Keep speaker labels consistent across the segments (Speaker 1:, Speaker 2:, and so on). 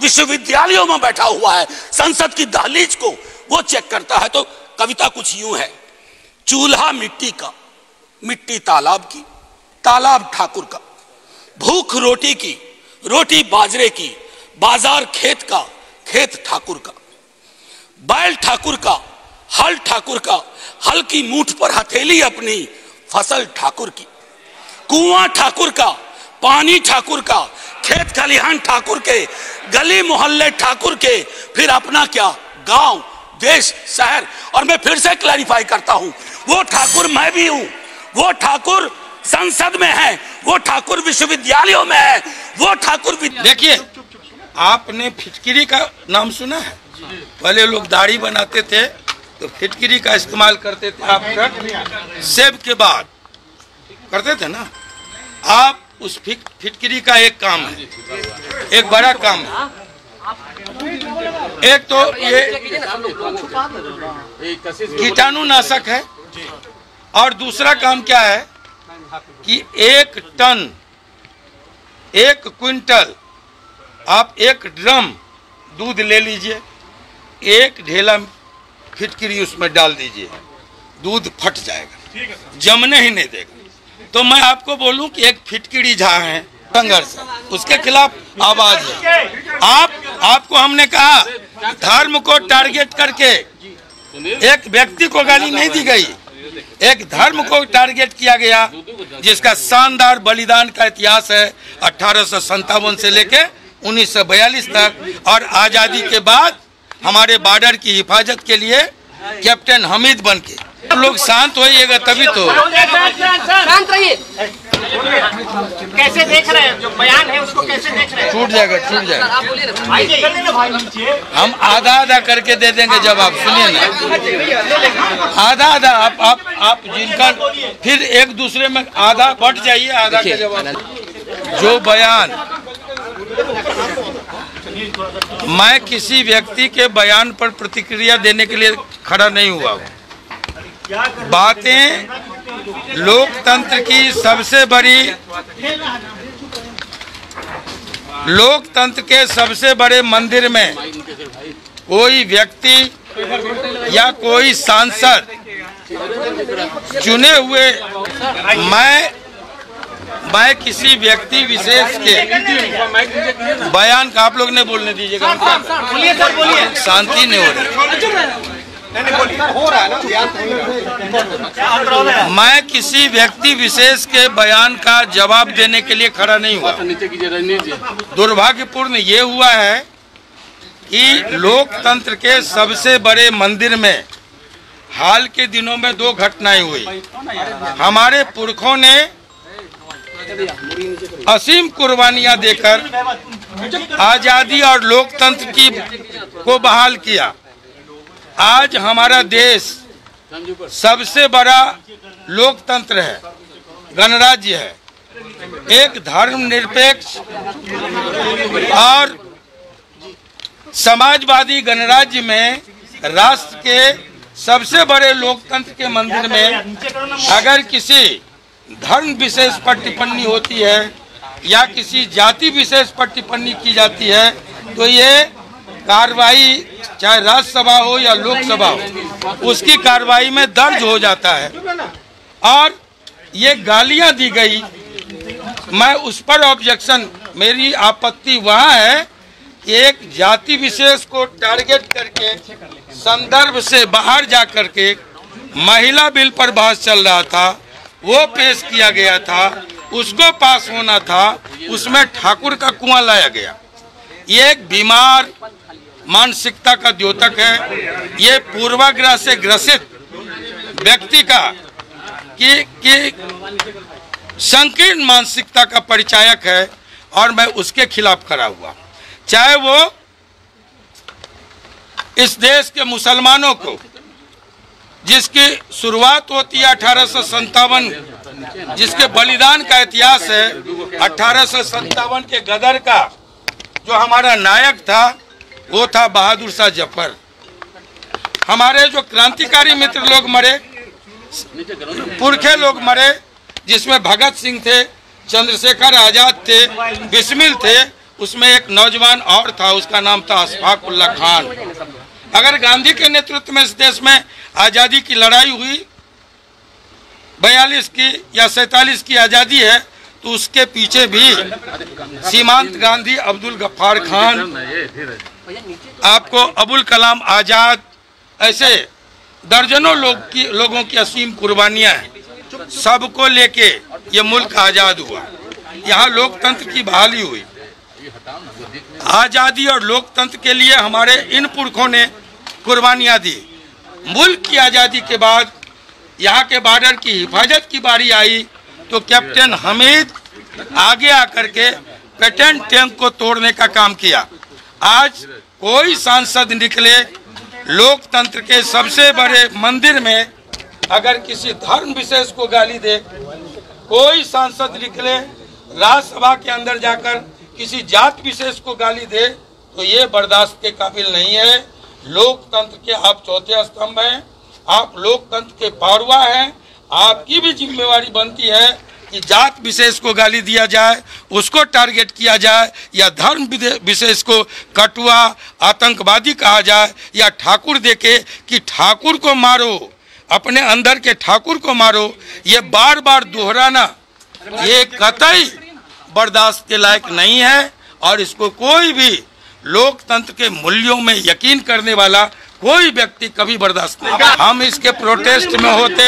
Speaker 1: विश्वविद्यालयों में बैठा हुआ है, संसद की दहलीज को वो चेक करता है। तो कविता कुछ यूं है, चूल्हा मिट्टी का, मिट्टी तालाब की, तालाब ठाकुर का, भूख रोटी की, रोटी बाजरे की, बाजार खेत का, खेत ठाकुर का, बैल ठाकुर का, हल ठाकुर का, हल की मूठ पर हथेली अपनी, फसल ठाकुर की, कुआं ठाकुर का, पानी ठाकुर का, खेत खलिहान ठाकुर के, गली मोहल्ले ठाकुर के, फिर अपना क्या, गांव, देश, शहर। और मैं फिर से क्लैरिफाई करता हूं, वो ठाकुर मैं भी हूं, वो ठाकुर संसद में है, वो ठाकुर विश्वविद्यालयों में है, वो ठाकुर।
Speaker 2: देखिए, आपने फिटकिरी का नाम सुना है? पहले लोग दाढ़ी बनाते थे तो फिटकिरी का इस्तेमाल करते थे, आप सेब के बाद करते थे ना। आप उस फिटकिरी का एक काम है, एक बड़ा काम है। एक तो ये कीटाणुनाशक है, और दूसरा काम क्या है कि 1 टन, 1 क्विंटल, आप 1 ड्रम दूध ले लीजिए, 1 ढेला फिटकिरी उसमें डाल दीजिए, दूध फट जाएगा, जमने ही नहीं देगा। तो मैं आपको बोलूं कि एक फिटकिरी जहाँ है संघर्ष, उसके खिलाफ आवाज है। आपको हमने कहा धर्म को टारगेट करके एक व्यक्ति को गाली नहीं दी गई, एक धर्म को टारगेट किया गया, जिसका शानदार बलिदान का इतिहास है 1857 से लेके 1942 तक। और आजादी के बाद हमारे बॉर्डर की हिफाजत के लिए कैप्टन हमीद बन के। लोग शांत होइएगा तभी तो।
Speaker 3: शांत रहिए। कैसे देख रहे हैं जो बयान है उसको, कैसे देख रहे हैं?
Speaker 2: छूट जाएगा, छूट जाएगा। हम आधा आधा करके दे देंगे जवाब। सुनिए ना, आधा आधा आप जिनका फिर एक दूसरे में आधा बट जाइए, आधा का जवाब। जो बयान, मैं किसी व्यक्ति के बयान पर प्रतिक्रिया देने के लिए खड़ा नहीं हुआ हूँ। बातें लोकतंत्र की सबसे बड़ी, लोकतंत्र के सबसे बड़े मंदिर में कोई व्यक्ति या कोई सांसद चुने हुए, मैं किसी व्यक्ति विशेष के बयान का, आप लोग ने बोलने दीजिएगा, शांति नहीं हो रही। मैं किसी व्यक्ति विशेष के बयान का जवाब देने के लिए खड़ा नहीं हुआ। दुर्भाग्यपूर्ण ये हुआ है कि लोकतंत्र के सबसे बड़े मंदिर में हाल के दिनों में 2 घटनाएं हुई। हमारे पुरखों ने असीम कुर्बानियां देकर आजादी और लोकतंत्र की को बहाल किया। आज हमारा देश सबसे बड़ा लोकतंत्र है, गणराज्य है। एक धर्मनिरपेक्ष और समाजवादी गणराज्य में राष्ट्र के सबसे बड़े लोकतंत्र के मंदिर में अगर किसी धर्म विशेष पर टिप्पणी होती है या किसी जाति विशेष पर टिप्पणी की जाती है तो ये कार्रवाई, चाहे राज्यसभा हो या लोकसभा हो, उसकी कार्रवाई में दर्ज हो जाता है। और ये गालियां दी गई, मैं उस पर ऑब्जेक्शन, मेरी आपत्ति वहाँ है कि एक जाति विशेष को टारगेट करके संदर्भ से बाहर जा करके महिला बिल पर बहस चल रहा था, वो पेश किया गया था, उसको पास होना था, उसमें ठाकुर का कुआं लाया गया। ये एक बीमार मानसिकता का द्योतक है। ये पूर्वाग्रह से ग्रसित व्यक्ति का कि संकीर्ण मानसिकता का परिचायक है और मैं उसके खिलाफ खड़ा हुआ। चाहे वो इस देश के मुसलमानों को, जिसकी शुरुआत होती है 1857, जिसके बलिदान का इतिहास है, 1857 के गदर का जो हमारा नायक था वो था बहादुर शाह जफर। हमारे जो क्रांतिकारी मित्र लोग मरे, पुरखे लोग मरे, जिसमें भगत सिंह थे, चंद्रशेखर आजाद थे, बिस्मिल थे, उसमें एक नौजवान और था, उसका नाम था अशफाक उल्ला खान। अगर गांधी के नेतृत्व में इस देश में आज़ादी की लड़ाई हुई, 42 की या 47 की आज़ादी है, तो उसके पीछे भी सीमांत गांधी, अब्दुल गफ्फार खान, आपको अबुल कलाम आज़ाद, ऐसे दर्जनों लोगों की असीम कुर्बानियां हैं। सबको लेके ये मुल्क आज़ाद हुआ, यहाँ लोकतंत्र की बहाली हुई। आज़ादी और लोकतंत्र के लिए हमारे इन पुरखों ने कुर्बानियां दी। मुल्क की आज़ादी के बाद यहाँ के बॉर्डर की हिफाजत की बारी आई तो कैप्टन हमीद आगे आकर के पेटेंट टैंक को तोड़ने का काम किया। आज कोई सांसद निकले लोकतंत्र के सबसे बड़े मंदिर में अगर किसी धर्म विशेष को गाली दे, कोई सांसद निकले राज्यसभा के अंदर जाकर किसी जात विशेष को गाली दे, तो ये बर्दाश्त के काबिल नहीं है। लोकतंत्र के आप चौथे स्तंभ हैं, आप लोकतंत्र के पारवा हैं। आपकी भी जिम्मेवारी बनती है कि जात विशेष को गाली दिया जाए, उसको टारगेट किया जाए, या धर्म विशेष को कटुआ आतंकवादी कहा जाए, या ठाकुर देके कि ठाकुर को मारो, अपने अंदर के ठाकुर को मारो। ये बार बार दोहराना ये कतई बर्दाश्त के लायक नहीं है, और इसको कोई भी लोकतंत्र के मूल्यों में यकीन करने वाला कोई व्यक्ति कभी बर्दाश्त नहीं। हम इसके प्रोटेस्ट में होते।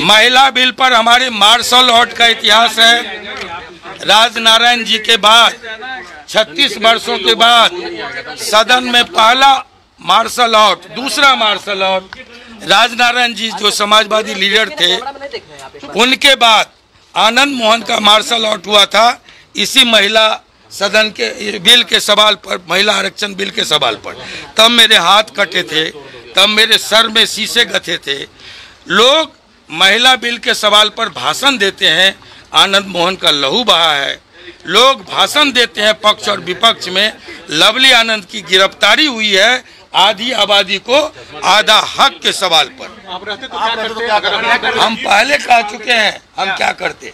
Speaker 2: महिला बिल पर हमारे मार्शल आर्ट का इतिहास है। राजनारायण जी के बाद 36 वर्षों के बाद सदन में पहला मार्शल आर्ट, दूसरा मार्शल आर्ट राजनारायण जी जो समाजवादी लीडर थे, उनके बाद आनंद मोहन का मार्शल आर्ट हुआ था इसी महिला सदन के बिल के सवाल पर, महिला आरक्षण बिल के सवाल पर। तब मेरे हाथ कटे थे, तब मेरे सर में शीशे गथे थे। लोग महिला बिल के सवाल पर भाषण देते हैं, आनंद मोहन का लहू बहा है। लोग भाषण देते हैं पक्ष और विपक्ष में। लवली आनंद की गिरफ्तारी हुई है आधी आबादी को आधा हक के सवाल पर। हम पहले कह चुके हैं हम क्या करते।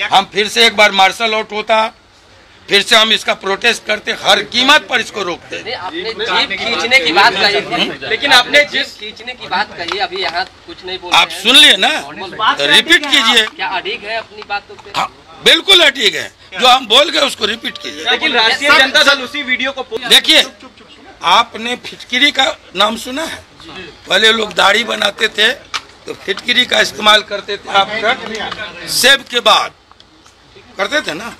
Speaker 2: हम फिर से एक बार मार्शल आउट होता, फिर से हम इसका प्रोटेस्ट करते, हर कीमत पर इसको रोकते।
Speaker 4: आपने जीप खींचने की बात कही थी, लेकिन आपने जीप खींचने की बात कही, अभी यहाँ कुछ नहीं बोल।
Speaker 2: आप सुन लिए ना, तो रिपीट कीजिए।
Speaker 4: क्या अड़िग है अपनी बातों पे?
Speaker 2: हाँ, बिल्कुल अड़िग है। जो हम बोल गए उसको रिपीट कीजिए।
Speaker 3: लेकिन राष्ट्रीय जनता दल उसी वीडियो को
Speaker 2: देखिए, आपने फिटकिरी का नाम सुना है? पहले लोग दाढ़ी बनाते थे तो फिटकिरी का इस्तेमाल करते थे। आप सेब के बाद करते थे ना।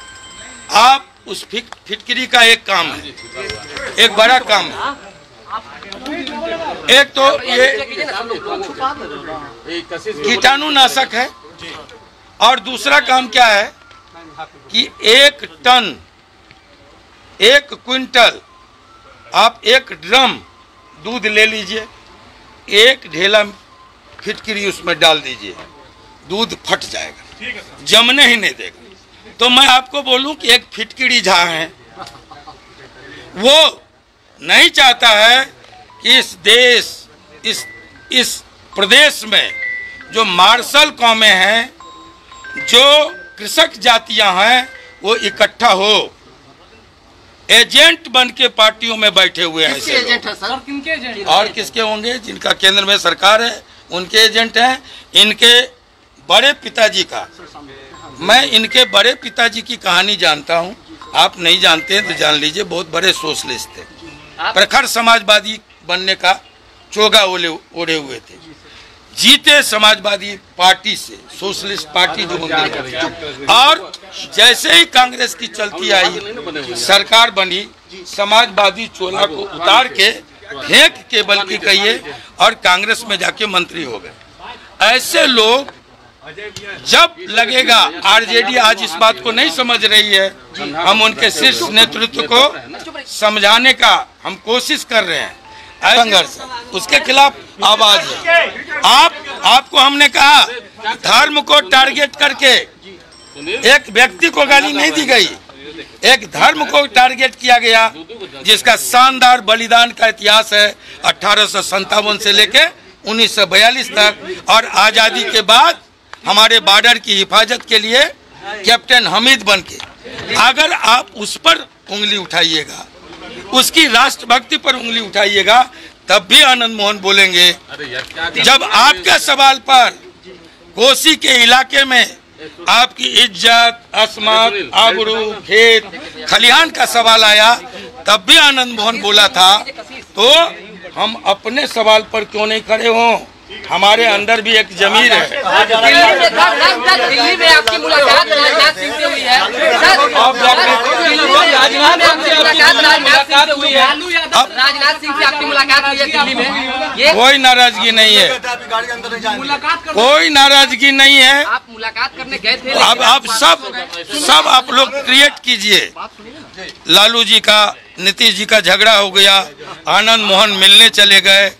Speaker 2: आप उस फिटकिरी का एक काम है, एक बड़ा काम है। एक तो ये कीटाणुनाशक है, और दूसरा काम क्या है कि 1 टन, 1 क्विंटल, आप 1 ड्रम दूध ले लीजिए, 1 ढेला फिटकिरी उसमें डाल दीजिए, दूध फट जाएगा, जमने ही नहीं देगा। तो मैं आपको बोलूं कि एक फिटकिरी जहाँ है वो नहीं चाहता है कि इस देश, इस प्रदेश में जो मार्शल कौमें हैं, जो कृषक जातियां हैं, वो इकट्ठा हो। एजेंट बन के पार्टियों में बैठे हुए हैं।
Speaker 4: किसके एजेंट है सर? किनके एजेंट?
Speaker 2: और किसके होंगे? जिनका केंद्र में सरकार है उनके एजेंट हैं। इनके बड़े पिताजी का, मैं इनके बड़े पिताजी की कहानी जानता हूं। आप नहीं जानते हैं तो जान लीजिए। बहुत बड़े सोशलिस्ट थे, प्रखर समाजवादी बनने का चोगा ओढ़े हुए थे। जीते समाजवादी पार्टी से, सोशलिस्ट पार्टी जो बनी, और जैसे ही कांग्रेस की चलती आई, सरकार बनी, समाजवादी चोला को उतार के फेंक के बल्कि कहिए, और कांग्रेस में जाके मंत्री हो गए। ऐसे लोग जब लगेगा, आरजेडी आज इस बात को नहीं समझ रही है, हम उनके शीर्ष नेतृत्व को समझाने का हम कोशिश कर रहे हैं। संघर्ष उसके खिलाफ आवाज है। आपको हमने कहा धर्म को टारगेट करके एक व्यक्ति को गाली नहीं दी गई, एक धर्म को टारगेट किया गया जिसका शानदार बलिदान का इतिहास है 1857 से लेके 1942 तक। और आजादी के बाद हमारे बॉर्डर की हिफाजत के लिए कैप्टन हमीद बनके अगर आप उस पर उंगली उठाइएगा, उसकी राष्ट्रभक्ति पर उंगली उठाइएगा, तब भी आनंद मोहन बोलेंगे। जब आपके सवाल पर कोसी के इलाके में आपकी इज्जत, अस्मत, आबरू, खेत, खलिहान का सवाल आया, तब भी आनंद मोहन बोला था। तो हम अपने सवाल पर क्यों नहीं खड़े हों? हमारे अंदर भी एक जमीर है।
Speaker 4: दिल्ली में आपकी मुलाकात राजनाथ सिंह से हुई है। राजनाथ सिंह से आपकी मुलाकात हुई है दिल्ली में। ये
Speaker 2: कोई नाराजगी नहीं है, कोई नाराजगी नहीं है।
Speaker 4: आप मुलाकात करने गए थे।
Speaker 2: अब आप सब आप लोग क्रिएट कीजिए। लालू जी का, नीतीश जी का झगड़ा हो गया, आनंद मोहन मिलने चले गए।